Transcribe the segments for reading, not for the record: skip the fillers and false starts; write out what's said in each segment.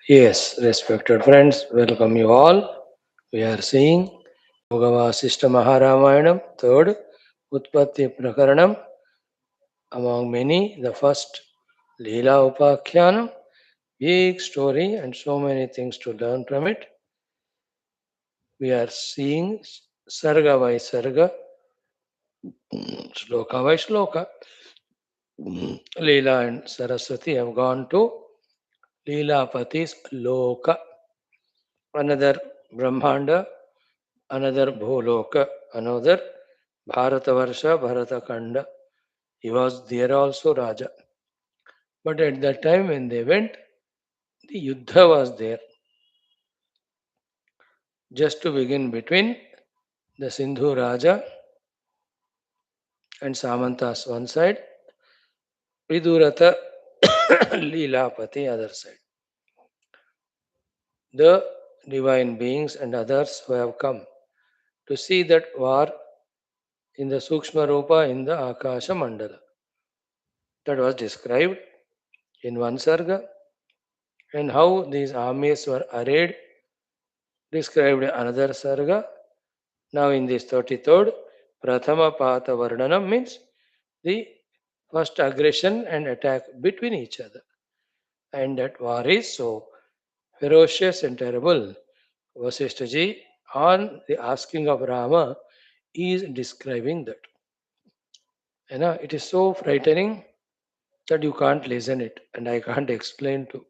Yes, respected friends, welcome you all. We are seeing Yoga Vaashishtha Maharamayana, third Utpatthi Prakaranam, among many, the first Leelopakhyanam, big story and so many things to learn from it. We are seeing Sarga by Sarga, Shloka by Shloka. Leela and Saraswati have gone to Leelopathi's Loka, another Brahmanda, another Bholoka, another Bharatavarsha, Bharatakanda. He was there also Raja. But at that time when they went, the Yuddha was there. Just to begin between the Sindhu Raja and Samantas one side, Viduratha Leelapati other side. The divine beings and others who have come to see that war in the Sukshma Rupa in the Akasha Mandala. That was described in one sarga, and how these armies were arrayed described in another sarga. Now in this 33rd, Prathama PAATHA VARNANAM means the first aggression and attack between each other. And that war is so ferocious and terrible. Vaashishthaji, on the asking of Rama, is describing that. You know, it is so frightening that you can't listen it and I can't explain to.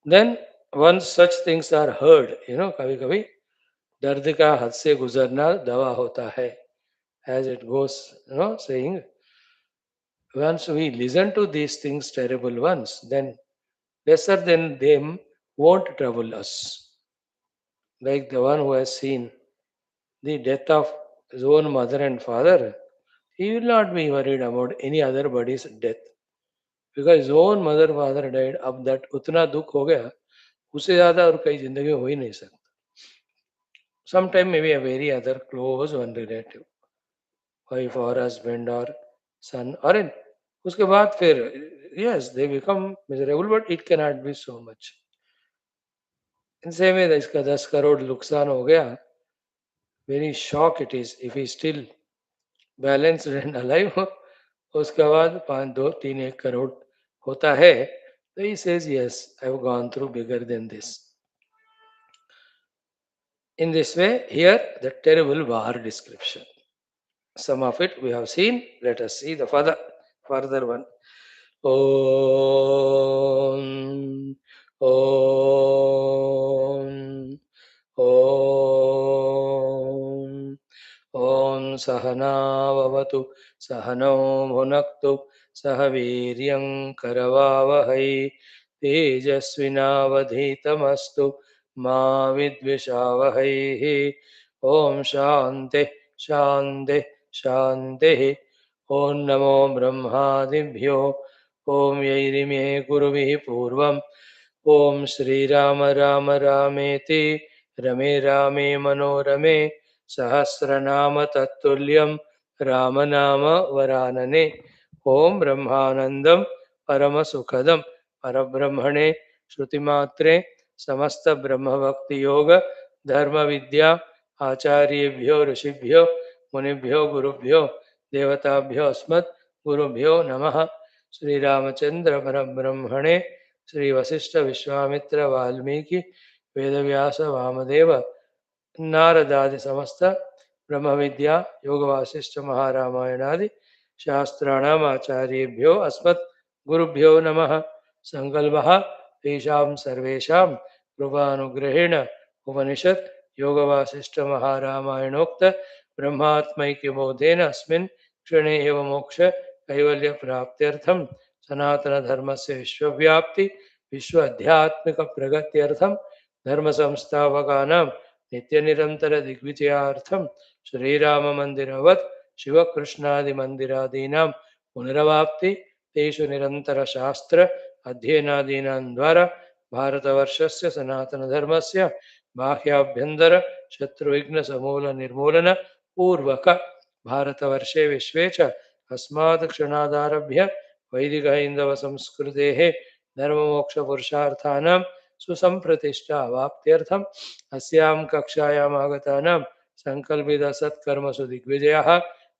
Then once such things are heard, कभी कभी दर्द का हद से गुजरना दवा होता है, as it goes, saying, once we listen to these things, terrible ones, then lesser than them won't trouble us. Like the one who has seen the death of his own mother and father, he will not be worried about any other body's death. Because his own mother father died, अब that उतना दुख हो गया, उससे ज़्यादा और कहीं जिंदगी में हो ही नहीं सकता. Sometime maybe a very other close one relative, wife or husband or son, or in उसके बाद फिर yes they become miserable, but it cannot be so much. In same way इसका 10 करोड़ नुकसान हो गया, very shock it is if he still balanced and alive. उसके बाद 5 2 3 1 करोड़ होता है, so he says yes I have gone through bigger than this. In this way, here the terrible war description. Some of it we have seen. Let us see the further one. Om, Om, Om, Om Sahana Vavatu Sahano Bhunaktu Sahaviryam Karavavahai Tejasvinavadhitamastu Ma Vidvishavahay. Om Shanti Shanti Shanti. Om Namo Brahmadibhyo. Om Yairime Guruvihi Purvam. Om Shri Rama Rama Rameti Rame Rame Manorame Sahasranama Tattuliyam Ramanama Varanane. Om Brahmanandam Paramasukadam Parabrahmane Shruti Samasta Brahma Bhakti Yoga Dharma Vidya Acharyebhyo Rishibhyo Munibhyo Gurubhyo Devatabhyo Asmat Gurubhyo Namaha. Sri Ramachandra Parabrahmane Sri Vasishtha Vishwamitra Valmiki Vedavyasa Vamadeva Naradadi Samasta Brahma Vidya Yoga Vasishtha Maharamayana Shastranam Acharyebhyo Asmat Gurubhyo Namaha. Sankalpaha Tesham Sarvesham Krupanugrahena Upanishad Yoga Vasishtha Maharamayanokta Brahmatmaikya Bodhena Asmin Kshane Eva Moksha Kaivalya Praptyartham Sanatana Dharmasya Vishwavyapti Vishwadhyatmika Pragatyartham Dharma Samstavakanam Nitya Nirantara Digvijayartham Sri Rama Mandiravat Shiva Krishnadi Mandiradinam Punaravapti Teshu Nirantara Shastra Adhyenadinam Dvara Bharatavarshasya Sanatana Dharmasya Bhahyabhyandara Shatruvigna Samoola Nirmulana Purvaka Bharatavarshe Vishvecha अस्मात् क्षणादारभ्य वैदिक हिंदव संस्कृतेः धर्ममोक्ष पुरुषार्थानां सुसंप्रतिष्ठा वाप्त्यर्थम अस्यां कक्षायाम् आगतानां संकल्पित सत्कर्मसु दिग्विजयः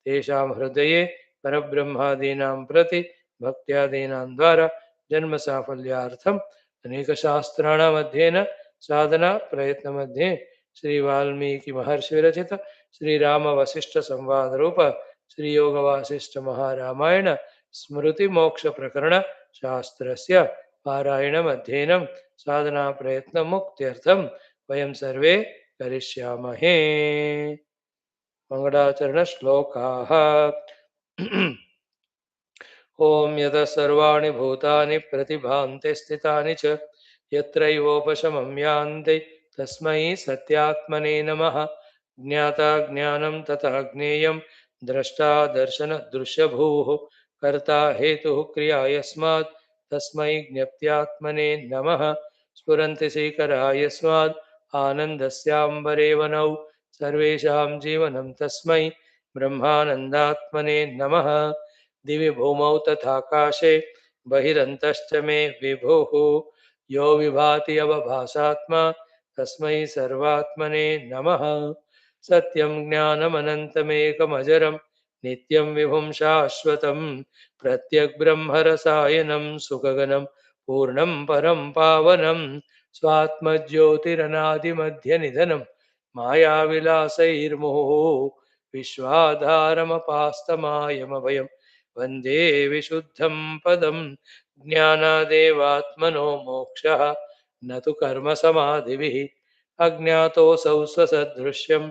तेषां हृदये परब्रह्मादीनां प्रति भक्त्यादीनां द्वारा जन्म साफल्यार्थम् अनेकशास्त्राणाम् अध्ययन साधना प्रयत्नमध्ये श्री वाल्मीकि महर्षि विरचित श्री राम वशिष्ठ संवाद रूप श्री योग वासिष्ठ महारामायण स्मृति मोक्ष प्रकरण शास्त्रस्य पारायणम् अध्ययनं साधना प्रयत्न मुक्त्यर्थं वयं सर्वे करिष्यामहे। मंगलाचरण श्लोकाः। ओम यतः सर्वाणि भूतानि प्रतिभान्ते स्थितानि च यत्रैवोपशमं यान्ति तस्मै सत्यात्मने नमः। ज्ञाता ज्ञानं तथा ज्ञेयं द्रष्टा दर्शन दृश्यभूः कर्ता हेतुः क्रिया यस्मात् तस्मै ज्ञप्त्यात्मने नमः। स्फुरन्ति सीकरा यस्मात् आनन्दस्याम्बरे वनौ सर्वेषां जीवनं तस्मै ब्रह्मानन्दात्मने नमः। दिवि भूमौ तथाकाशे बहिरन्तश्च मे विभुः यो विभाति अवभासात्मा तस्मै सर्वात्मने नमः। सत्यं ज्ञानमनन्तमेकमजरं नित्यं विभुं शाश्वतं प्रत्यग्ब्रह्मरसायनं सुखगनं पूर्णं परं पावनं स्वात्मज्योतिरनादिमध्यनिधनं मायाविलासैर्मुहुः विश्वाधारमपास्तमायमभयं वन्दे विशुद्धं पदं। ज्ञानादेवात्मनो मोक्षः न तु कर्मसमाधिभिः अज्ञातोऽसौ स्वसदृश्यं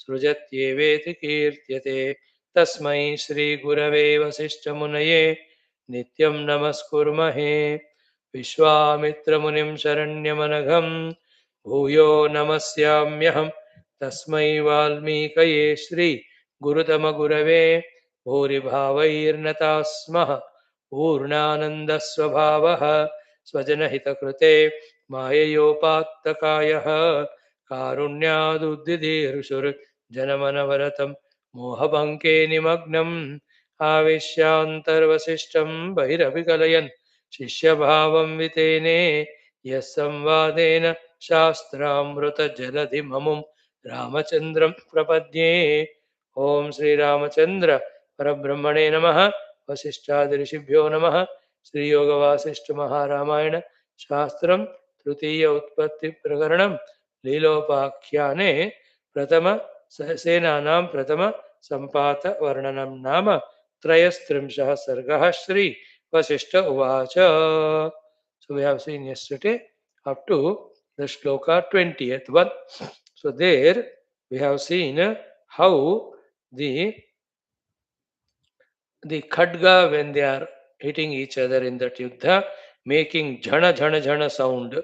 सृजत्येवेति कीर्त्यते। तस्मै श्रीगुरवे वसिष्ठमुनये नित्यं नमस्कुर्महे। विश्वामित्रमुनिं शरण्यमनघं भूयो नमस्याम्यहं। तस्मै वाल्मीकये श्री गुरुतमगुरवे भूरिभावैर्नताः स्मः। पूर्णानन्दस्वभावः स्वजनहितकृते माययोपात्तकायः कारुण्यादुद्दिधीर्षुर्जनमनवरतं मोहभङ्के निमग्नम् आवेश्यान्तर्वसिष्ठं बहिरभिकलयन् शिष्यभावं वितेने यः संवादेन शास्त्रामृतजलधिममुं रामचन्द्रं प्रपद्ये। ओम श्री रामचंद्र परब्रह्मणे नमः। वशिष्ठादि ऋषिभ्यो नमः। श्री योग वासिष्ठ महारामायण शास्त्रम तृतीय उत्पत्ति प्रकरणम लीलोपाख्याने प्रथम सेनानां प्रथम संपात वर्णनम नाम त्रयस्त्रिंशः सर्गः। श्री वशिष्ठ उवाच। So we have seen yesterday up to the shloka 20th one. So there we have seen how the khadga, when they are hitting each other in that yuddha, making jhana jhana jhana sound.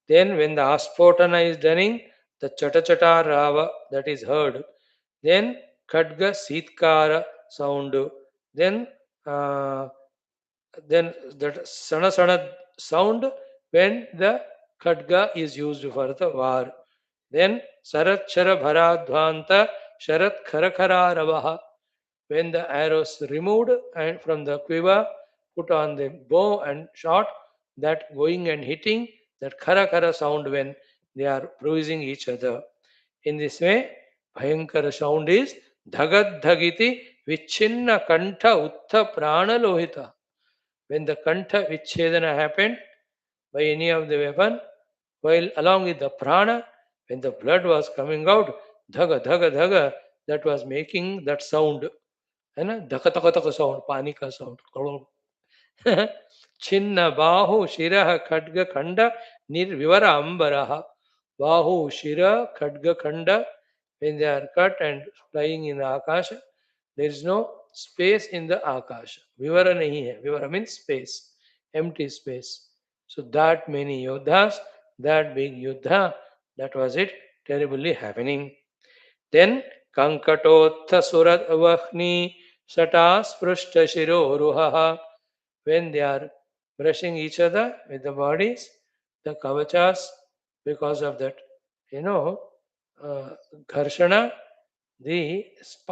Then when the aspotana is done, the chata chata rava that is heard. Then khadga sitkara sound. Then uh, then that sana sana sound when the khadga is used for the war. Then sarat chara bharadvanta sharat khara khara ravaha, when the arrows removed and from the quiver, put on the bow and shot, that going and hitting, that khara khara sound when they are bruising each other. In this way, bhayankara sound is dhagad dhagiti vichinna kantha uttha prana lohita. When the kantha vichedana happened by any of the weapon, while along with the prana, when the blood was coming out, dhaga dhaga dhaga, that was making that sound. है ना, धक धक धक sound, पानी का sound, छिन्न बाहु शिरः खड्ग खंड निर्विवर अंबरः. बाहु शिर खड्ग खंड, when they are cut and flying in the Akash, there is no space in the आकाश. विवर नहीं है. विवर means space, empty space. So that many yodhas, that big yuddha, that was it, terribly happening. Then Kankatotha Surat Vahni Satas Prushta Shiroruhaha. When they are brushing each other with the bodies, the kavachas, because of that, gharshana, the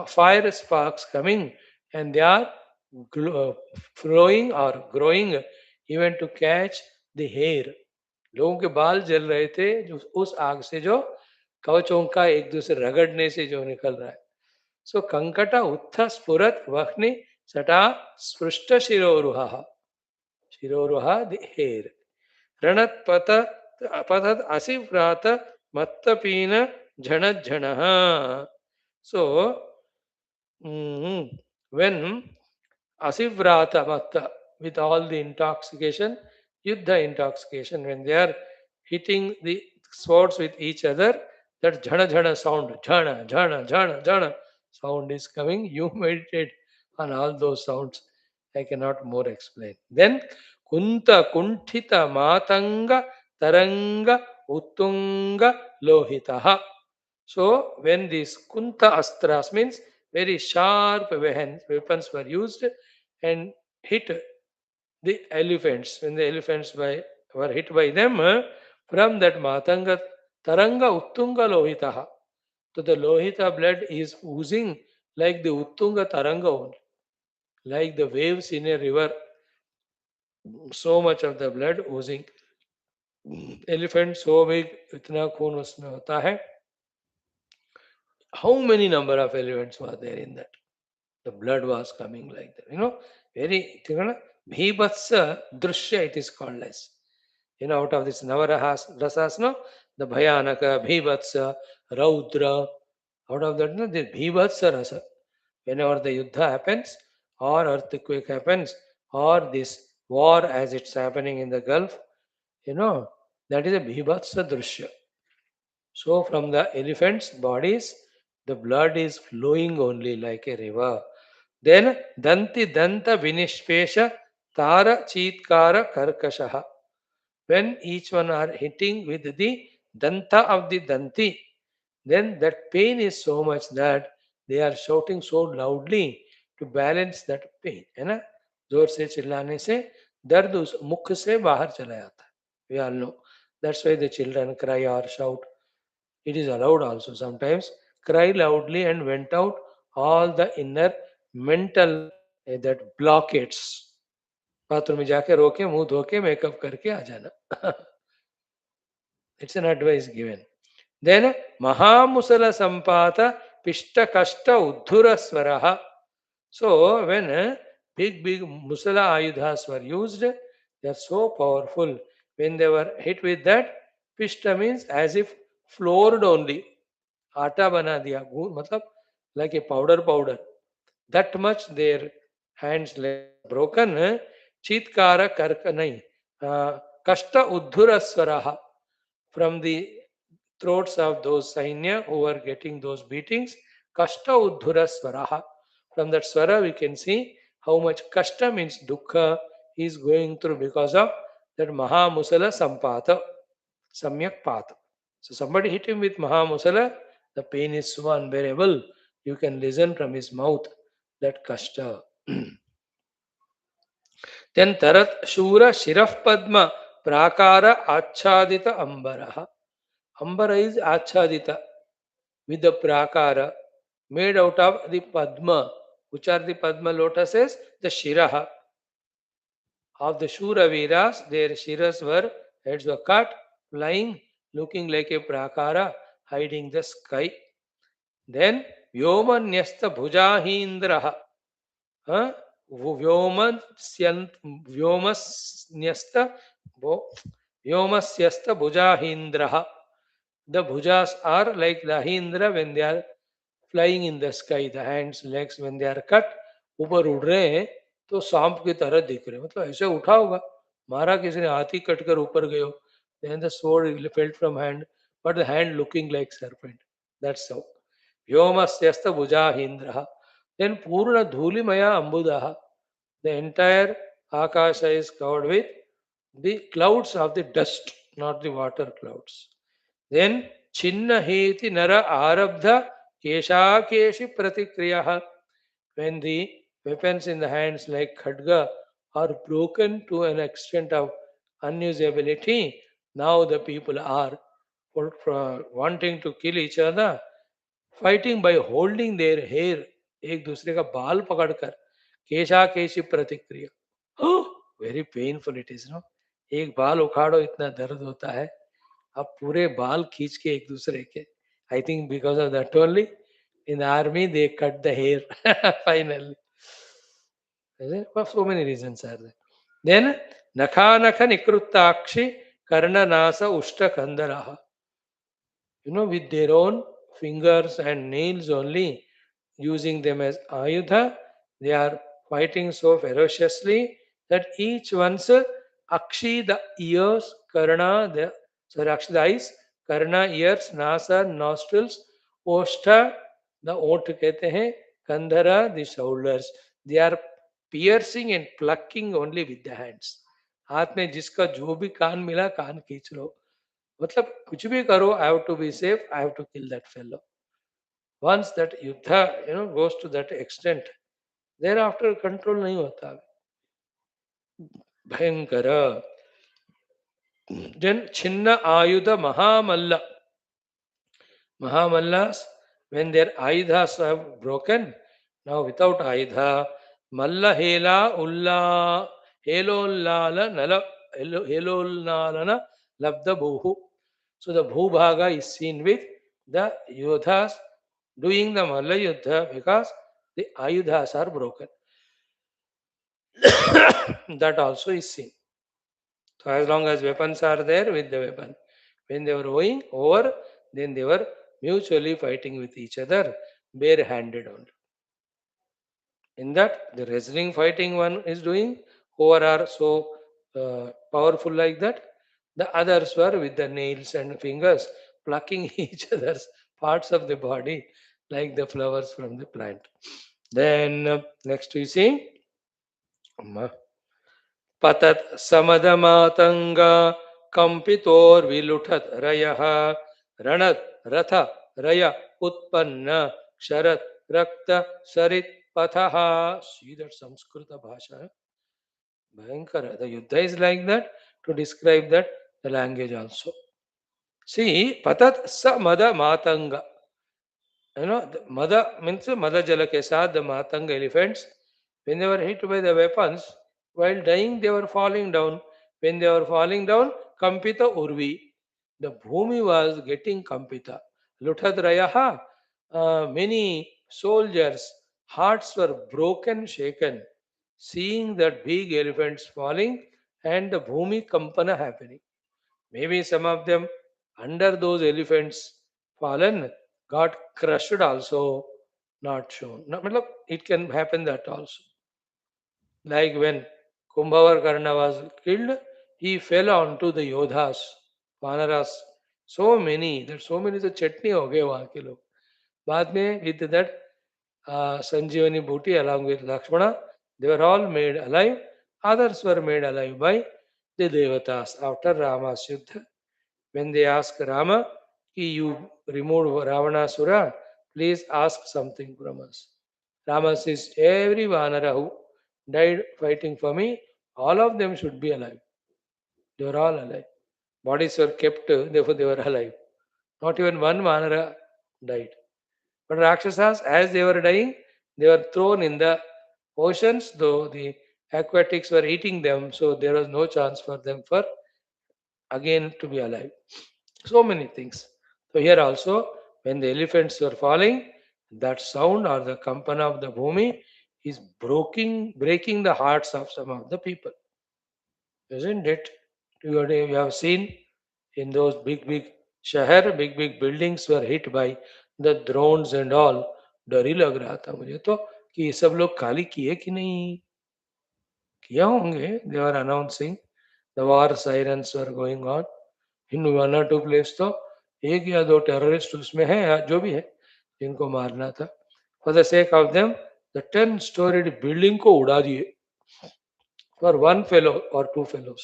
fire sparks coming and they are flowing or growing even to catch the hair. लोगों के बाल जल रहे थे जो उस आग से, जो कवचों का एक दूसरे रगड़ने से जो निकल रहा है. सो कंकट उत्थ स्फुरत वह्नि सटा स्पृष्ट शिरोरुहा. शिरोरुहा द हेर. रणत पतत असिव्रात मत्तपीन झण झण. So, when Asivrata Matta, with all the intoxication, Yuddha intoxication, when they are hitting the swords with each other, that jhana jhana sound, jhana jhana jhana jhana sound is coming. You meditate on all those sounds. I cannot more explain. Then Kunta Kuntita Matanga Taranga Uttunga Lohitaha. So when these Kunta Astras means very sharp weapons were used and hit the elephants. When the elephants were hit by them, from that Matanga Taranga Uttunga Lohitaha. So the Lohita blood is oozing like the Uttunga Taranga only, like the waves in a river. So much of the blood oozing. Elephant so big, इतना खून उसमें होता है. How many number of elephants were there in that? The blood was coming like that. Very, Bhibatsa Drushya it is called as. Out of this Navarahas, Rasas, no? The Bhayanaka, Bhibatsa, Raudra, out of that, no? The Bhibatsa Rasa. Whenever the Yuddha happens, or earthquake happens, or this war as it's happening in the Gulf, that is a Bhibatsa Drushya. So from the elephants' bodies, the blood is flowing only like a river. Then Danti Danta Vinishpesha Tara Chitkara Karkashaha. When each one are hitting with the Danta of the Danti, then that pain is so much that they are shouting so loudly to balance that pain. है ना? जोर से चिल्लाने से दर्द उस मुख से बाहर चला जाता है. We all know. That's why the children cry or shout. It is allowed also sometimes. Cry loudly and went out all the inner mental that blockades. Bathroom में जाके रो के मुंह धो के मेकअप करके आ जाना. It's an advice given. Then Mahamusala Sampata Pishta Kashta Uddhura Swaraha. So when big Musala Ayudhas were used, they are so powerful. When they were hit with that, Pishta means as if floored only. आटा बना दिया, मतलब like a powder. That much their hands legs were broken. Chitkara karka nahi. Kashta uddhura swaraha. From the throats of those Sainya who were getting those beatings, Kashta uddhura swaraha. From that swara we can see how much Kashta means dukkha is going through because of that Mahamusala Sampata, Samyak Pata. So somebody hit him with Mahamusala, the pain is so unbearable. You can listen from his mouth that Kashta. Then Tarat Shura Shiraf Padma Prakara Achadita Ambaraha. Ambara is Achadita with the Prakara made out of the Padma. Which are the Padma lotuses? The Shiraha. Of the Shura Veeras, their Shiras were, heads were cut, flying, looking like a Prakara, hiding the sky. Then Vyomanyasta Bhujahindraha. Vyomasnyasta Bhujahindraha. The bhujas are like the Hindra when they are flying in the sky. The hands, legs when they are cut, ऊपर उड़ रहे हैं तो सांप की तरह दिख रहे, मतलब ऐसे उठा होगा, मारा किसी ने, हाथी कट कर ऊपर गए हो. Then the sword fell from hand, but the hand looking like serpent. That's how. Vyomasyasta Bhujahindraha. Then Purna Dhulimaya Ambudaha. The entire Akasha is covered with the clouds of the dust, not the water clouds. Then Chinna Heti Nara Arabdha Keshakeshi Pratikriyaha. When the weapons in the hands like Khadga are broken to an extent of unusability, now the people are wanting to kill each other, fighting by holding their hair, एक दूसरे का बाल पकड़कर केशा केशी प्रतिक्रिया. Very painful it is no. एक बाल उखाड़ो इतना दर्द होता है. अब पूरे बाल खींच के एक दूसरे के. I think because of that only in army they cut the here finally. So many reasons are there. Then nakha nakha nikruttakshi karnanasa ushta kandaraha. With their own fingers and nails only, using them as ayudha, they are fighting so ferociously that each one's akshi, the ears, karna, akshi, the eyes, karna, ears, nasa, nostrils, oshta, the oat कहते हैं, kandhara, the shoulders. They are piercing and plucking only with the hands. हाथ में जिसका जो भी कान मिला कान खींच लो. मतलब कुछ भी करो, I have to be safe, I have to kill that fellow. Once that युद्ध goes to that extent, thereafter control नहीं होता. भयंकर. देन छिन्न आयुध महामल्ल. Mahamallas, when their ayudhas have broken, now without ayudha, Malla Hela Ulla Helollala Nala Helollala Labda Bhuhu. So the Bhubhaga is seen with the Yodhas doing the Malla Yuddha because the ayudhas are broken. That also is seen. So as long as weapons are there, with the weapon. When they were going over, then they were mutually fighting with each other, bare-handed only. In that, the wrestling fighting one is doing, who are so powerful like that. The others were with the nails and fingers plucking each other's parts of the body like the flowers from the plant. Then next we see पतत् समदमातंग कंपितोर्विलुठत रयः रणत रथ रय उत्पन्न क्षरत रक्त सरित पथः. See that Sanskrit bhasha, Bhayankara. The Yuddha is like that to describe that the language also. See, patat sa mada matanga. The mada means mada jala ke saath the matanga elephants, when they were hit by the weapons, while dying they were falling down. When they were falling down, kampita urvi. The bhumi was getting kampita. Luthadrayaha, many soldiers' hearts were broken, shaken, seeing that big elephants falling and the bhumi kampana happening. Maybe some of them under those elephants fallen got crushed also, not shown. No, matlab, it can happen that also. Like when Kumbhavarkarna was killed, he fell onto the Yodhas, Vanaras. So many, that so many the chutney हो गए वहाँ के लोग. बाद में with that Sanjeevani Bhuti along with Lakshmana, they were all made alive. Others were made alive by the Devatas after Rama's Yuddha. When they ask Rama, Ki you removed Ravanasura, please ask something from us. Rama says, every Vanara who died fighting for me, all of them should be alive. They were all alive. Bodies were kept, therefore they were alive. Not even one Vanara died. But Rakshasas, as they were dying, they were thrown in the oceans, though the aquatics were eating them, so there was no chance for them for again to be alive. So many things. So here also, when the elephants were falling, that sound or the kampana of the bhumi is breaking the hearts of some of the people. Isn't it? You have seen in those big शहर, big buildings were hit by the drones and all. डर ही लग रहा था मुझे तो कि ये सब लोग खाली किए कि नहीं किया होंगे. They were announcing the war sirens were going on. In one और टू प्लेस तो एक या दो टेररिस्ट उसमें है या जो भी है जिनको मारना था. For the sake of them the 10 storied building को उड़ा दिए फॉर वन फेलो और two fellows.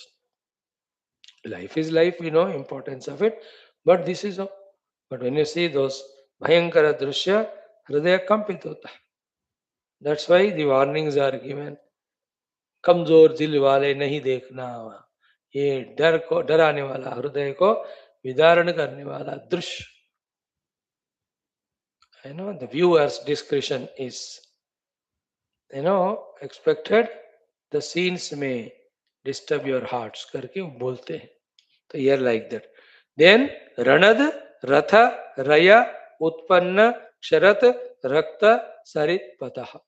Life is life, importance of it, but this is all. But when you see those bhayankara drushya, hridaya kampit hota hai. That's why the warnings are given. कमजोर दिल वाले नहीं देखना, ये डर को डराने वाला, हृदय को विदारण करने वाला दृश्य. The viewer's discretion is expected. The scenes may disturb your hearts करके बोलते हैं. तो हियर लाइक दैट. देन रणद रथ रय उत्पन्न शरत रक्त सरित पतः.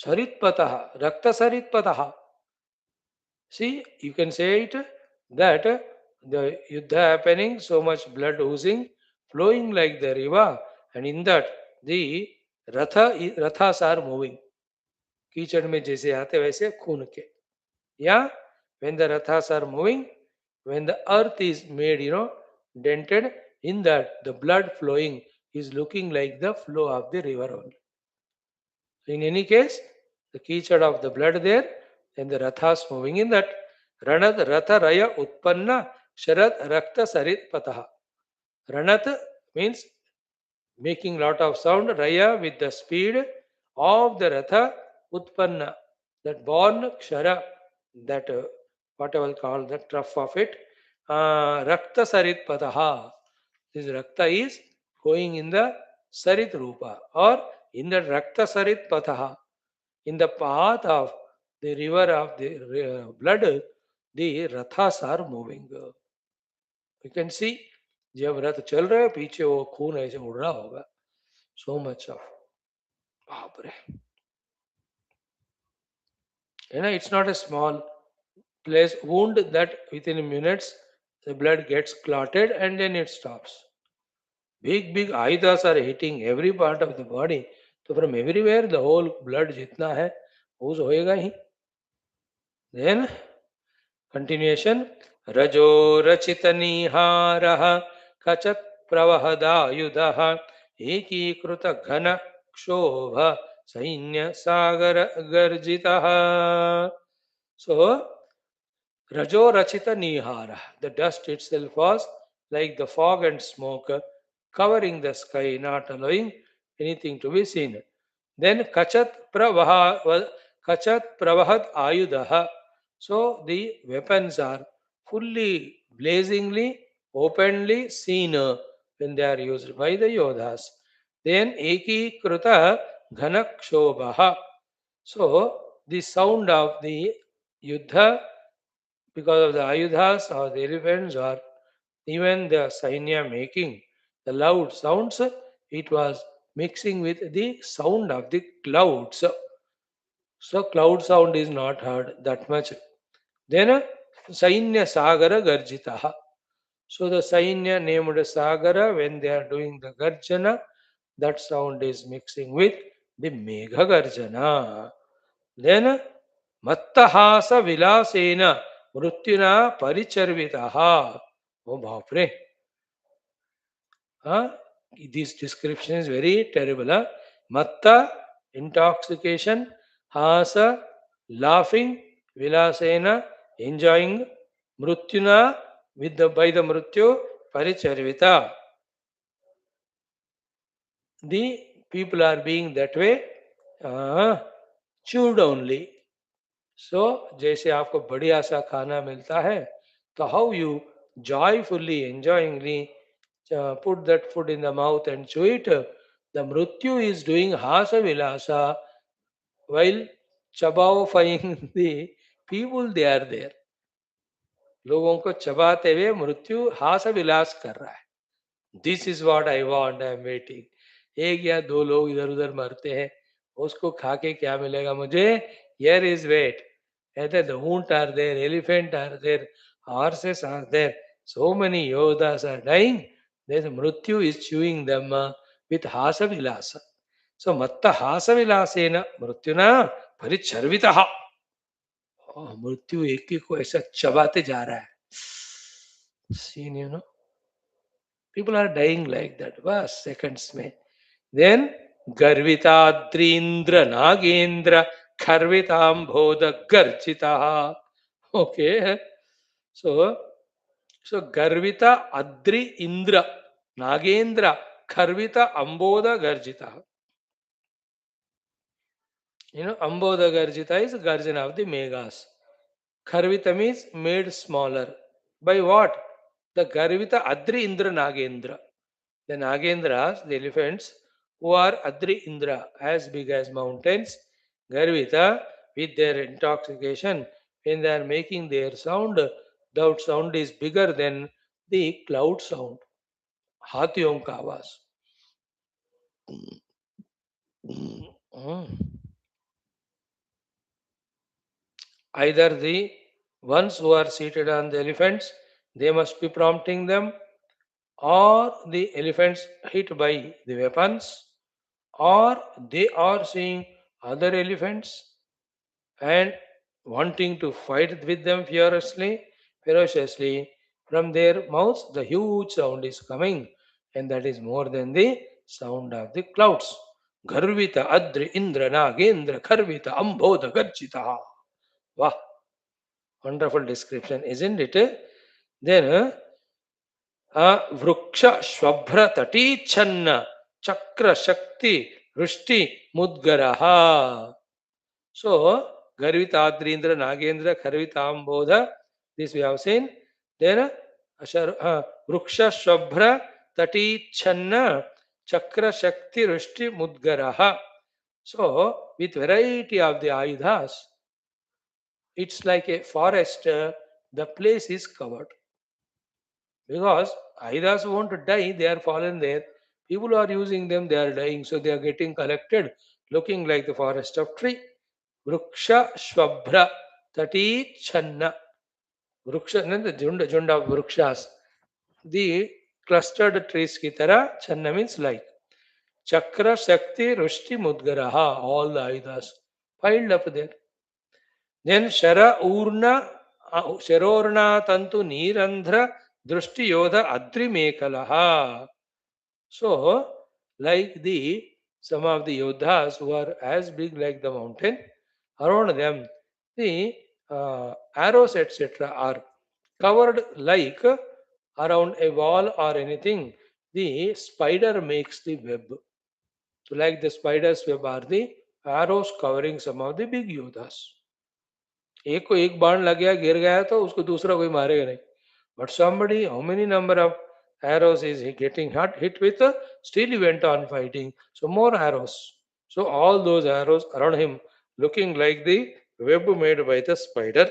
सरित पतः रक्त सरित पतः. See, you can say it that the yuddha happening, so much blood oozing, flowing like the river, and in that the rathas are moving. कीचड़ में जैसे आते वैसे खून के. Yeah, when the rathas are moving, when the earth is made, dented, in that the blood flowing is looking like the flow of the river only. In any case, the keychad of the blood there, and the rathas moving in that. Ranat Ratha Raya Utpanna Sharat Rakta Sarit Pataha. Ranat means making lot of sound, Raya with the speed of the Ratha Utpanna, that born Kshara, that what I will call the trough of it, Rakta Sarit Pataha. This Rakta is going in the Sarit Rupa or in the Rakta Sarit Pataha. In the path of the river of the blood, the rathas are moving. You can see, जब रथ चल रहे पीछे वो खून ऐसे उड़ रहा होगा. So much of, बाप रे. It's not a small place wound that within minutes the blood gets clotted and then it stops. Big ayudas are hitting every part of the body. So from everywhere the whole blood जितना है use होएगा ही. Then continuation. रजो रचित निहारः कचत् प्रवहदायुधः एकीकृत घन क्षोभ सैन्य सागर गर्जितः. So Rajo Rachita Nihara. The dust itself was like the fog and smoke covering the sky, not allowing anything to be seen. Then Kachat Pravahat Ayudaha. So the weapons are fully, blazingly, openly seen when they are used by the Yodhas. Then Eki Kruta Ghanakshobaha. So the sound of the Yuddha, because of the ayudhas or the elephants or even the sainya making the loud sounds, it was mixing with the sound of the clouds. So cloud sound is not heard that much. Then sainya sagara garjitaha. So the sainya named sagara, when they are doing the garjana, that sound is mixing with the megha garjana. Then Mattahasa Vilasena Mrutyuna Paricharvitaha. Oh, Bhapre. This description is very terrible. Matta, intoxication, Hasa, laughing, Vilasena, enjoying, Mrutyuna, by the Mrutyu, Paricharvita. The people are being that way, chewed only. सो जैसे आपको बढ़िया सा खाना मिलता है तो how you joyfully enjoyingly put that food in the mouth and chew it, the mrityu is doing hasa vilasa while chabawfying the people they are there. लोगों को चबाते हुए मृत्यु हास विलास कर रहा है. This is what I want, I am waiting. एक या दो लोग इधर उधर मरते हैं, उसको खा के क्या मिलेगा मुझे? Here is wait. Either the wound are there, elephant are there, horses are there. So many yodhas are dying. Then Mrityu is chewing them with hasa vilasa. So matta hasa vilasena mrityuna paricharvitaha. मृत्यु एक एक को ऐसा चबाते जा रहा है. Seen, people are dying like that. बस seconds में. Then गर्विताद्रीन्द्र Nagendra खर्विताम्भोद गर्जिता. Okay. So Garvita Adri Indra Nagendra Kharvita Amboda Garjita. Amboda Garjita is Garjana of the Megas. Kharvita means made smaller. By what? The Garvita Adri Indra Nagendra. The Nagendras, the elephants, who are Adri Indra, as big as mountains, Garvita, with their intoxication, when they are making their sound, that sound is bigger than the cloud sound. हाथियों का आवाज. Either the ones who are seated on the elephants, they must be prompting them, or the elephants hit by the weapons, or they are seeing other elephants and wanting to fight with them ferociously. From their mouths, the huge sound is coming, and that is more than the sound of the clouds. Garvita Adri Indra Nagendra Karvita Ambodha Garjita. Wow, wonderful description, isn't it? Then वृक्ष श्वभ्र तटीच्छन्न चक्र शक्ति वृष्टि मुद्गरः. So Garvitadrindra Nagendra Karvitambodha, this we have seen. Then Vruksha Shwabhra Tati Channa Chakra Shakti Rushti Mudgaraha. So with variety of the Ayudhas, it's like a forest, the place is covered. Because Ayudhas won't die, they are fallen there. People are using them, they are dying, so they are getting collected, looking like the forest of tree. Vruksha Shwabhra Tati Channa. Vruksha, the jund of vrukshas. The clustered trees ki tarah, Channa means like. Chakra Shakti Rushti Mudgaraha, all the Ayudhas piled up there. Then Sharorna Tantu Nirandhra Drushti Yodha Adri Mekalaha. So, like some of the Yodhas who are as big like the mountain, around them the arrows etc. are covered like around a wall or anything. The spider makes the web. So, like the spider's web are the arrows covering some of the big Yodhas. एक को एक बाण लग गया गिर गया तो उसको दूसरा कोई मारेगा नहीं. But somebody, how many number of arrows is he getting hit with? Still he went on fighting. So more arrows. So all those arrows around him looking like the web made by the spider.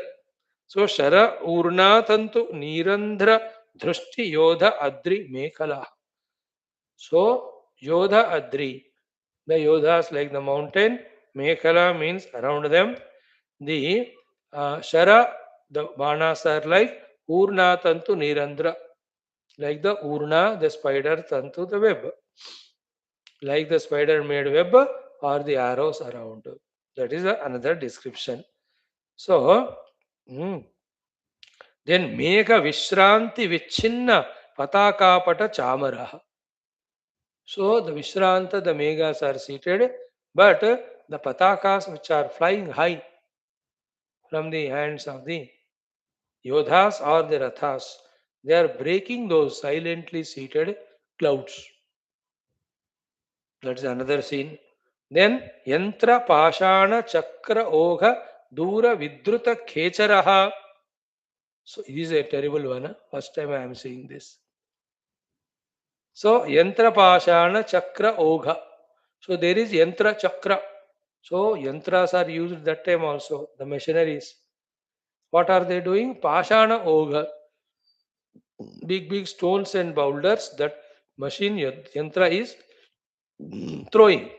So Shara Urna Tantu Nirandhra Drushti Yodha Adri Mekala. So Yodha Adri, the Yodhas like the mountain, Mekala means around them. The Shara, the Banas are like Urna Tantu Nirandra, like the Urna, the spider Tantu, the web, like the spider made web or the arrows around. That is another description. So, then Mega Vishranti Vichinna Patakapata Chamaraha. So the Vishranta, the Megas are seated, but the Patakas which are flying high from the hands of the Yodhas or the Rathas, they are breaking those silently seated clouds. That's another scene. Then Yantra Pashana Chakra Ogha Dura Vidruta Khecharaha. So it is a terrible one. First time I am seeing this. So Yantra Pashana Chakra Ogha. So there is Yantra Chakra. So Yantras are used that time also, the machineries. What are they doing? Pashana Ogha. Big stones and boulders that machine Yantra is throwing,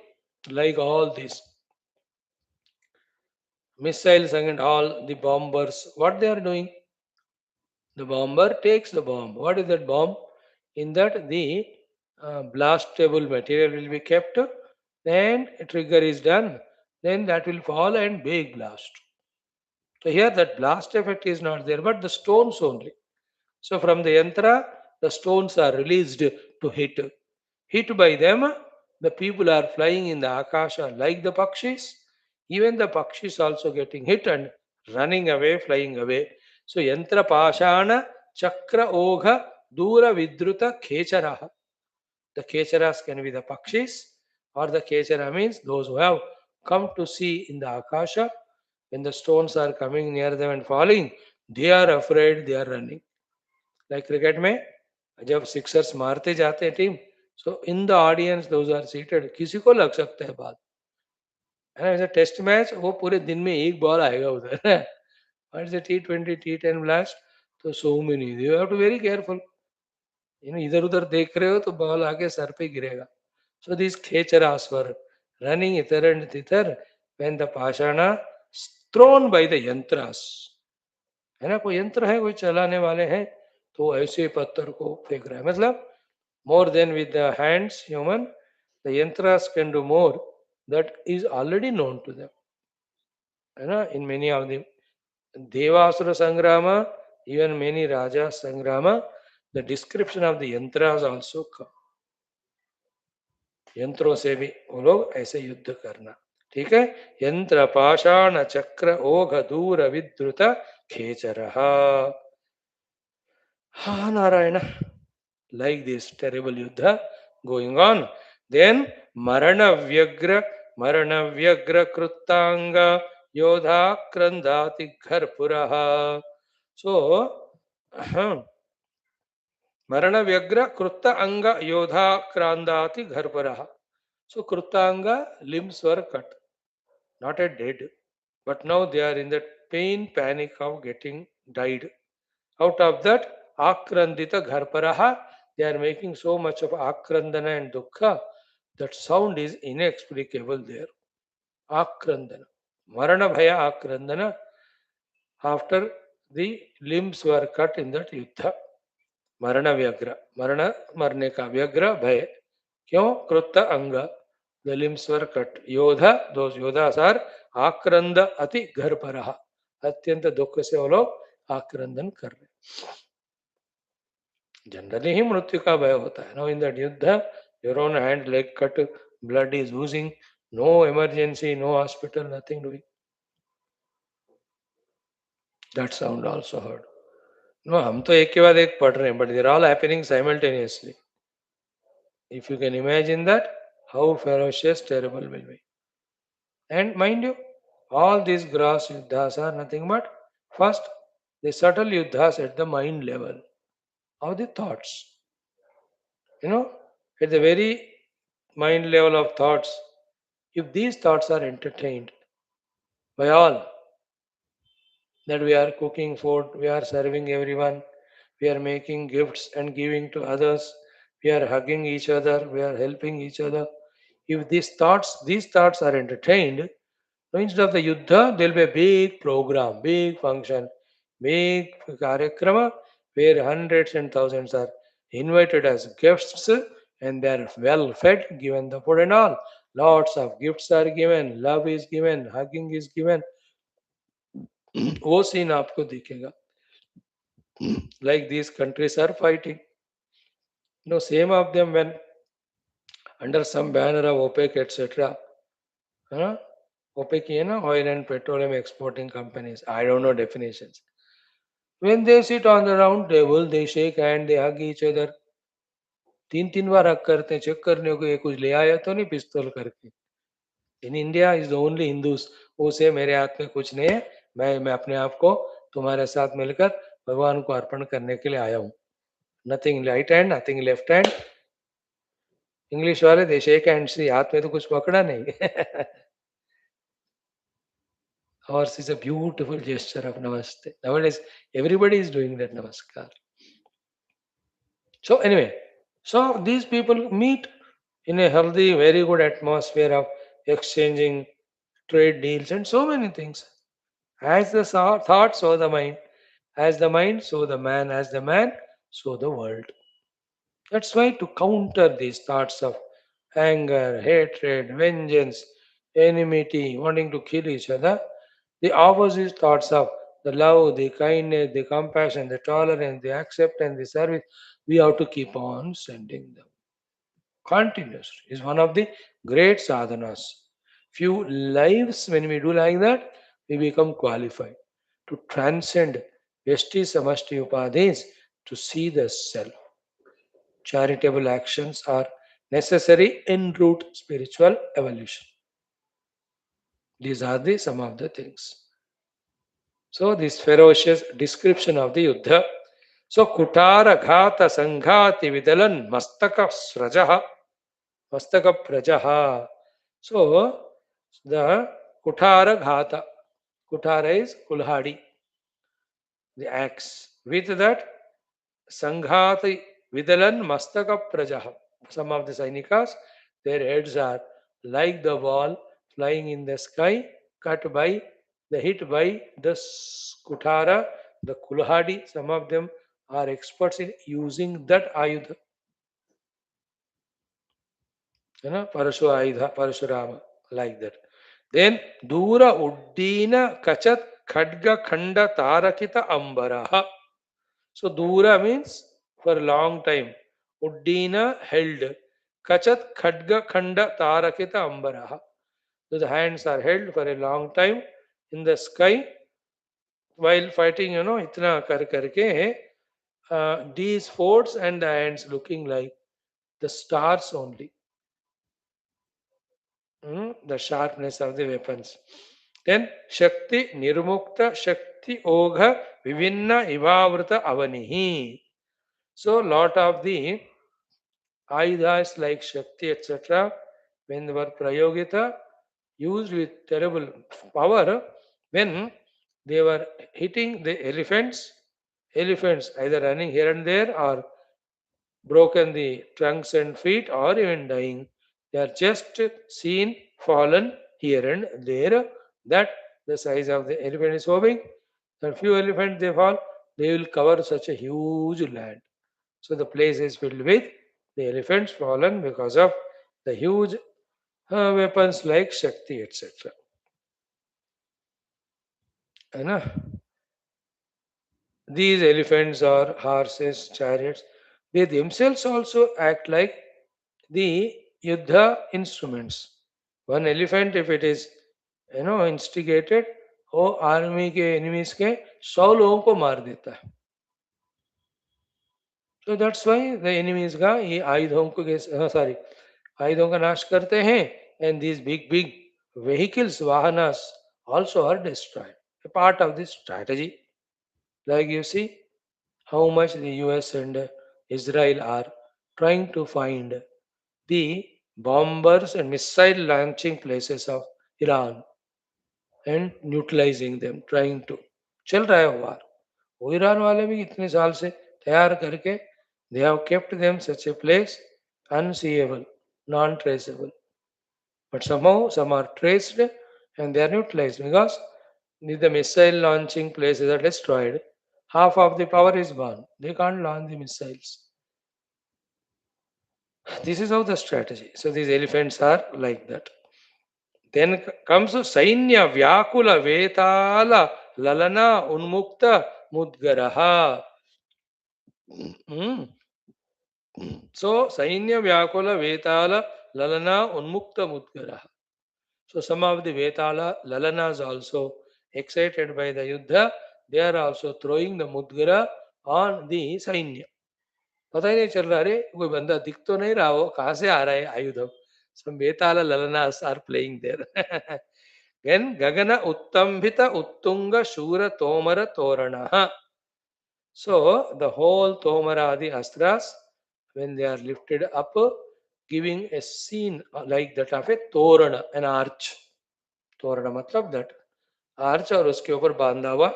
like all these missiles and all the bombers. What they are doing? The bomber takes the bomb. What is that bomb? In that the blastable material will be kept, then a trigger is done, then that will fall and big blast. So here that blast effect is not there, but the stones only. So from the yantra, the stones are released to hit. Hit by them, the people are flying in the akasha like the pakshis. Even the pakshis also getting hit and running away, flying away. So yantra pashana chakra ogha dura vidruta khecharaha. The kecharas can be the pakshis, or the kechara means those who have come to see in the akasha. When the stones are coming near them and falling, they are afraid, they are running. Like cricket में जब Sixers मारते जाते हैं team, so in the audience those are seated, किसी को लग सकता है बात है ना. टेस्ट मैच वो पूरे दिन में एक बॉल आएगा उधर What is the T20, T10 blast? So many. You have to be very careful. इधर उधर देख रहे हो तो बॉल आके सर पे गिरेगा. So these khecharas were running hither and thither when the pashana thrown by the yantras. है ना, कोई यंत्र है, कोई चलाने वाले हैं, तो ऐसे पत्थर को फेंक रहा है. मतलब more than with the hands human, the yantras can do more that is already known to them. है ना, in many of the Devasura Sangrama, even many Raja Sangrama, the description of the yantras also come. यंत्रों से भी वो लोग ऐसे युद्ध करना. ठीक है. यंत्र पाषाण चक्र ओघ दूर विद्रुत खेचरः. हा Narayan. Like this terrible yuddha going on. Then Marana Vyagra Kruttanga Yodha Krandati Gharpuraha. So, Marana Vyagra Krutta Anga Yodha Krandati Gharpuraha. So, Krutta Anga limbs were cut, not a dead, but now they are in the pain, panic of getting died. Out of that, Akrandita Gharparaha, they are making so much of Akrandana and Dukkha, that sound is inexplicable there. Akrandana. Marana Bhaya Akrandana, after the limbs were cut in that Yuddha. Marana Vyagra. Marana Marne ka Vyagra Bhaya. Kyun? Krutta Anga. The limbs were cut. Yodha, those Yodhas are Akranda Ati Gharparaha. अत्यंत दुख से वो लोग आक्रंदन कर रहे. Generally ही मृत्यु का भय होता है. नो इन दैट युद्ध your own hand leg cut, blood is losing, no emergency, no hospital, nothing doing. That sound also heard. No, हम तो एक के बाद एक पढ़ रहे हैं, but they're all happening simultaneously. If you can imagine that, how ferocious terrible will be. And mind you, all these gross yuddhas are nothing but first the subtle yuddhas at the mind level of the thoughts. At the very mind level of thoughts, if these thoughts are entertained by all, that we are cooking food, we are serving everyone, we are making gifts and giving to others, we are hugging each other, we are helping each other. If these thoughts are entertained, so instead of the yuddha, there will be a big program, big function, big karyakrama, where hundreds and thousands are invited as guests and they are well fed, given the food and all. Lots of gifts are given, love is given, hugging is given. वो scene आपको दिखेगा. Like these countries are fighting. Same of them when under some banner of OPEC, etc. OPEC, oil and petroleum exporting companies. I don't know definitions. When they sit on the round table, they shake hand, they hug each other. 3 बार हक करते हैं, check करने को ये कुछ ले आया तो नहीं पिस्तौल करके. In India is the only Hindus उसे मेरे हाथ में कुछ नहीं है, मैं अपने आप को तुम्हारे साथ मिलकर भगवान को अर्पण करने के लिए आया हूँ. Nothing right hand, nothing left hand. English वाले दे शेक हैंड से, हाथ में तो कुछ पकड़ा नहीं. Ours is a beautiful gesture of namaste. Nowadays, everybody is doing that namaskar. So anyway, so these people meet in a healthy, very good atmosphere of exchanging trade deals and so many things. As the thought, so the mind. As the mind, so the man. As the man, so the world. That's why to counter these thoughts of anger, hatred, vengeance, enmity, wanting to kill each other, the opposite thoughts of the love, the kindness, the compassion, the tolerance, the acceptance, the service, we have to keep on sending them. Continuously is one of the great sadhanas. Few lives, when we do like that, we become qualified to transcend Veshti Samashti Upadhis to see the self. Charitable actions are necessary en route spiritual evolution. These are some of the things. So this ferocious description of the Yuddha. So Kutara Ghata Sanghati Vidalan Mastaka Srajaha. Mastaka Prajaha. So the Kutara Ghata. Kutara is Kulhadi. the axe. With that, Sanghati Vidalan Mastaka Prajaha. Some of the Sainikas, their heads are like the ball flying in the sky, cut by the hit by the Skutara, the Kulhadi. Some of them are experts in using that ayudha, Parashu ayudha, Parashurama, like that. Then Dura Uddina Kachat Khadga Khanda Tarakita Ambaraha. So Dura means for a long time. Uddina held. Kachat Khadga Khanda Tarakita Ambaraha. So the hands are held for a long time in the sky while fighting, itna kar karke, these forts and the hands looking like the stars only. The sharpness of the weapons. Then Shakti Nirmukta Shakti Ogha Vivinna Ivavrata Avanihi. So lot of the Ayudas like Shakti, etc., when they were Prayogita, used with terrible power, when they were hitting the elephants either running here and there or broken the trunks and feet or even dying. They are just seen fallen here and there. That the size of the elephant is so big. A few elephants they fall, they will cover such a huge land. So the place is filled with the elephants fallen because of the huge weapons like Shakti, etc. है ना? These elephants or horses, chariots, they themselves also act like the Yuddha instruments. One elephant, if it is instigated, वो army के enemies के 100 लोगों को मार देता है. So that's why the enemies का ये आयुधों को sorry आयुधों का नाश करते हैं, and these big vehicles vahanas also are destroyed. A part of this strategy. Like you see how much the US and Israel are trying to find the bombers and missile launching places of Iran and neutralizing them, trying to. चल रहा है war. वो Iran वाले भी इतने साल से तैयार करके they have kept them such a place unseeable, non-traceable. But somehow some are traced and they are neutralized because if the missile launching places are destroyed, half of the power is gone. They can't launch the missiles. This is how the strategy. So these elephants are like that. Then comes Sainya Vyakula Vetala Lalana Unmukta Mudgaraha. Mm. So Sainya Vyakula Vetala Lalana Unmukta Mudgaraha. So some of the Vetala Lalanas also excited by the Yuddha, they are also throwing the Mudgara on the Sainya. पता ही नहीं चल रहा, अरे कोई बंदा दिख तो नहीं रहा, वो कहाँ से आ रहा है आयुधम. Some Vetala Lalanas are playing there. Then Gagana Uttambhita Uttunga Shura Tomara Toranaha. So the whole Tomaradi Astras, when they are lifted up, giving a scene like that of a Torana, an arch. तोरण मतलब that arch और उसके ऊपर बांधा हुआ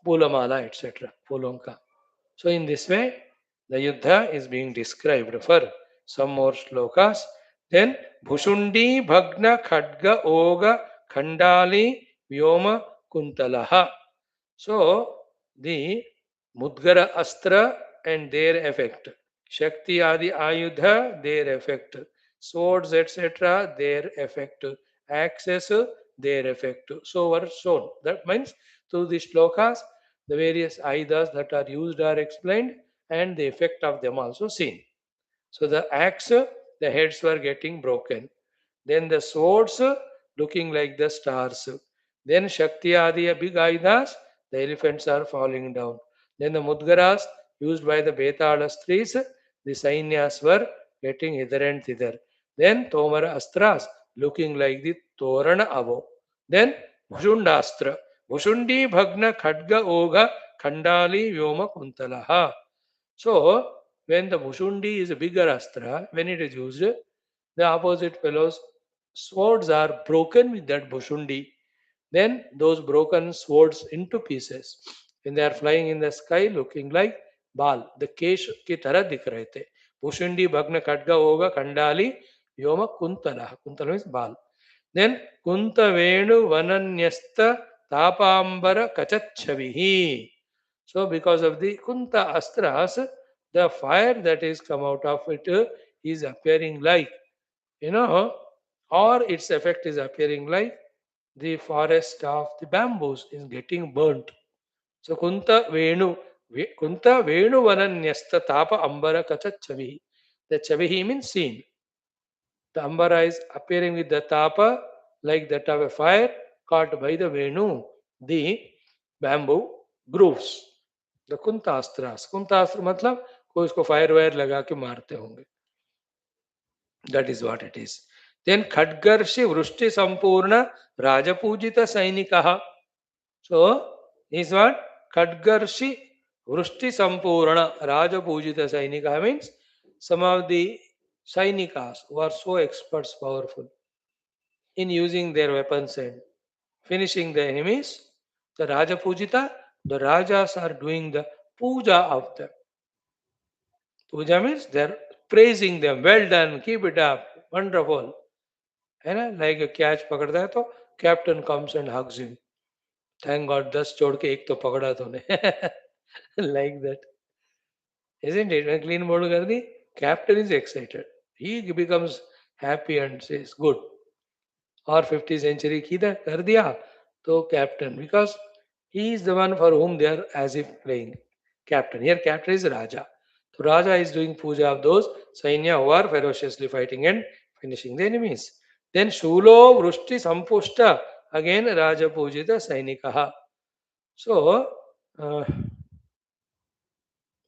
फूलमाला etcetera फूलों का. So in this way the Yuddha is being described for some more shlokas. Then Bhushundi Bhagna Khadga Oga Khandali Vyoma Kuntalaha. So the Mudgara Astra and their effect, Shakti Adi Ayudha, their effect, swords etc., their effect, axes, their effect. So were shown. That means through the shlokas, the various ayudas that are used are explained and the effect of them also seen. So the axe, the heads were getting broken. Then the swords looking like the stars. Then Shakti Adi big ayudas, the elephants are falling down. Then the Mudgaras used by the Betala Stris, the Sainyas were getting hither and thither. Then Tomara Astras looking like the Torana Avo. Then Bhushundastra. Bhushundi Bhagna Khadga Oga Khandali Vyoma Kuntalaha. So when the Bhushundi is a bigger astra, when it is used, the opposite fellows' swords are broken with that Bhushundi. Then those broken swords into pieces. when they are flying in the sky looking like bal, the kesh की तरह दिख रहे थे. भुषुंडी भग्न खड्ग होगा कंडाली व्योम Kuntala, Kuntala means bal. Then kunta venu vananyasta tapambara kachachhavihi. So because of the kunta astras, the fire that is come out of it is appearing like, you know, or its effect is appearing like the forest of the bamboos is getting burnt. So Kunta Venu Vananyasta Tapa Ambara Kacha Chavihi. The Chavihi means seen. The Ambara is appearing with the Tapa like that of a fire caught by the Venu, the bamboo grooves. The Kunta Astras. Kunta Astra मतलब कोई उसको fire wire लगा के मारते होंगे. That is what it is. Then Khadgarshi Vrushti Sampurna Rajapujita Sainikaha. So, is what? Khadgarshi Vrushti Sampurna Rajapujita Sainikaha means some of the Sainikas who are so experts, powerful in using their weapons and finishing the enemies. The Rajapujita, the Rajas are doing the puja of them. Puja means they're praising them. Well done, keep it up, wonderful. है ना, like catch पकड़ता है तो captain comes and hugs him. Thank God 10 छोड़ के एक तो पकड़ा तूने. Like that, isn't it? When clean board कर दी, captain is excited. He becomes happy and says good. और 50 century किधर कर दिया तो captain, because he is the one for whom they are as if playing captain. Here captain is Raja. So Raja is doing puja of those Sainya who are ferociously fighting and finishing the enemies. Then Shulo Vrushti Sampushta, again Raja Pujita Sainikaha. So uh,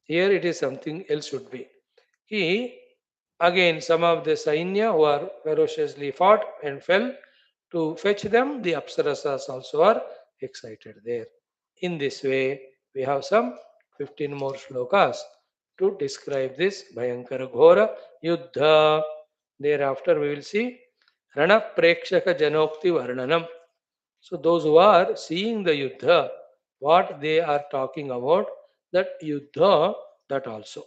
here it is something else should be. He, again, some of the Sainya who are ferociously fought and fell to fetch them, the Apsarasas also are excited there. In this way, we have some 15 more shlokas to describe this Bhayankara Ghora Yuddha. Thereafter, we will see Rana Prekshaka Janokti Varnanam. So, those who are seeing the Yuddha, what they are talking about, that Yuddha, that also.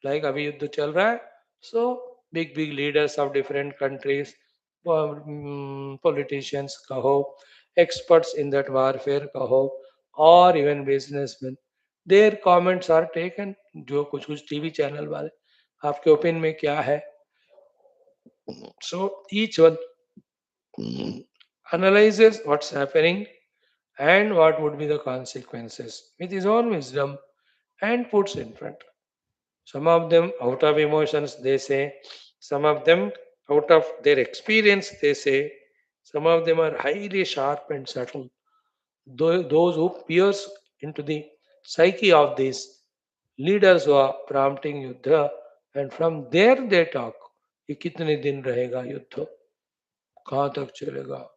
Like अभी युद्ध चल रहा है, so big leaders of different countries, politicians कहो, experts in that warfare कहो, or even businessmen, their comments are taken. जो कुछ TV channel वाले, आपके ओपिनियन में क्या है? So each one analyzes what's happening and what would be the consequences with his own wisdom and puts in front. Some of them out of emotions, they say. Some of them out of their experience, they say. Some of them are highly sharp and subtle. Those who pierce into the psyche of these leaders who are prompting yuddha, and from there they talk. कि कितने दिन रहेगा युद्ध, कहाँ तक चलेगा?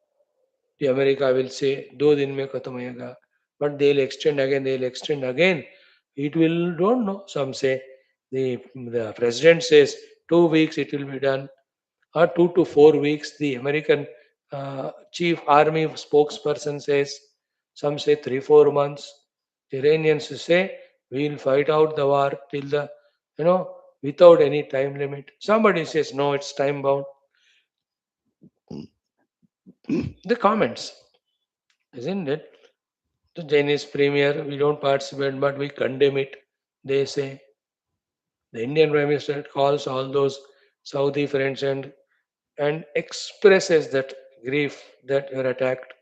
The America will say 2 दिन में खत्म होगा, but they'll extend again, they'll extend again. It will, don't know. Some say the president says 2 weeks it will be done, or 2 to 4 weeks. The American chief army spokesperson says. Some say 3 4 months. The Iranians say we will fight out the war till the, without any time limit. Somebody says no, it's time bound. The comments, isn't it? The Chinese premier, we don't participate, but we condemn it. They say. The Indian Prime Minister calls all those Saudi friends and expresses that grief that you're attacked.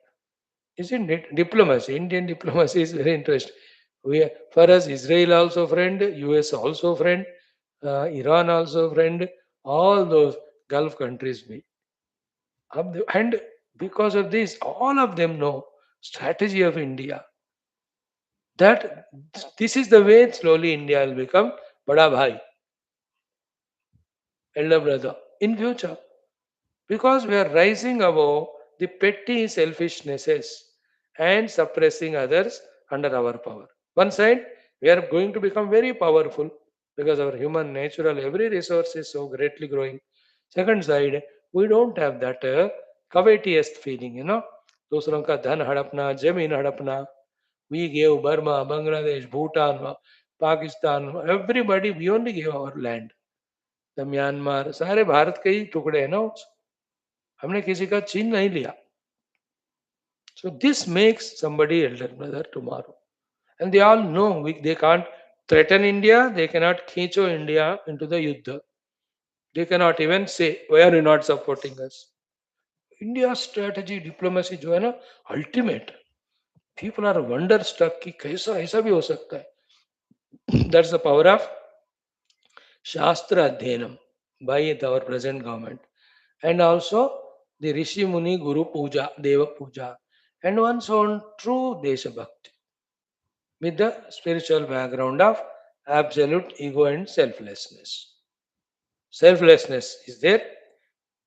Isn't it? Diplomacy, Indian diplomacy is very interesting. For us, Israel also friend, US also friend, Iran also friend, all those Gulf countries be. And because of this, all of them know strategy of India. That this is the way slowly India will become Bada Bhai, elder brother, in future. Because we are rising above the petty selfishnesses and suppressing others under our power. One side, we are going to become very powerful because our human natural every resource is so greatly growing. Second side, we don't have that covetous feeling, दूसरों का धन हड़पना, जमीन हड़पना, We gave Burma, Bangladesh, Bhutan, Pakistan, everybody, we only gave our land. The Myanmar, सारे भारत के ही टुकड़े हैं ना वो। हमने किसी का चीन नहीं लिया. So this makes somebody elder brother tomorrow. And they all know they can't threaten India, they cannot खींचो India into the युद्ध. They cannot even say, why are you not supporting us? India's strategy, diplomacy जो है ना, ultimate. People are wonder struck कि कैसा ऐसा भी हो सकता है. That's the power of Shastra Adhyanam by our present government. And also the Rishi Muni Guru Puja, Deva Puja, and one's own true Desha Bhakti with the spiritual background of absolute ego and selflessness. Selflessness is there,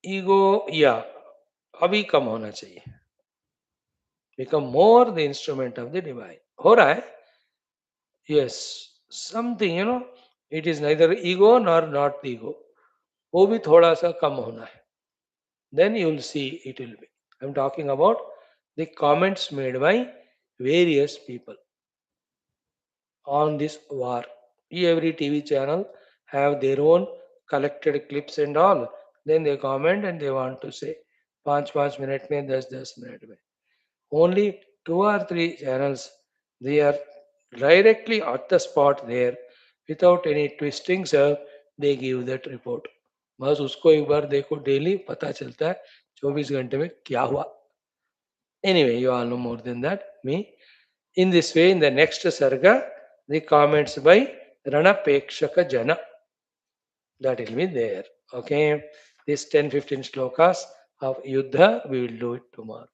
ego, yeah, अभी कम होना चाहिए. Become more the instrument of the divine. हो रहा है? Yes, something, it is neither ego nor not ego. वो भी थोड़ा सा कम होना है. Then you will see it will be. I'm talking about the comments made by various people on this war. Every TV channel have their own collected clips and all. Then they comment and they want to say 5 minute में 10 minute में. Only 2 or 3 channels, they are directly at the spot there without any twisting, sir. They give that report. बस उसको एक बार देखो, daily पता चलता है 24 घंटे में क्या हुआ. Anyway, you all know more than that, me. In this way, in the next sarga, the comments by Ranapekshaka Jana, that will be there. Okay, these 10-15 slokas of Yuddha, we will do it tomorrow.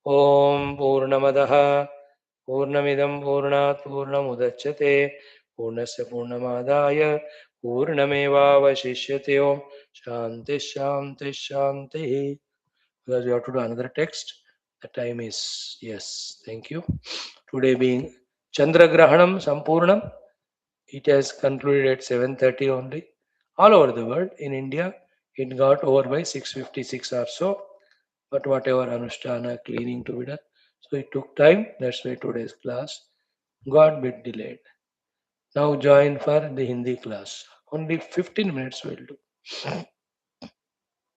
Om Purnamadaha Purnamidam Purnat Purnamudachyate Purnasya Purnamadaya Purnameva Vashishyate. Om Shanti Shanti Shanti. Because we have to do another text. The time is, yes, thank you. Today being Chandra Grahanam Sampurnam, it has concluded at 7:30 only. All over the world, in India, it got over by 6:56 or so. But whatever Anushtana cleaning to be done. So it took time. That's why today's class got bit delayed. Now join for the Hindi class. Only 15 minutes will do.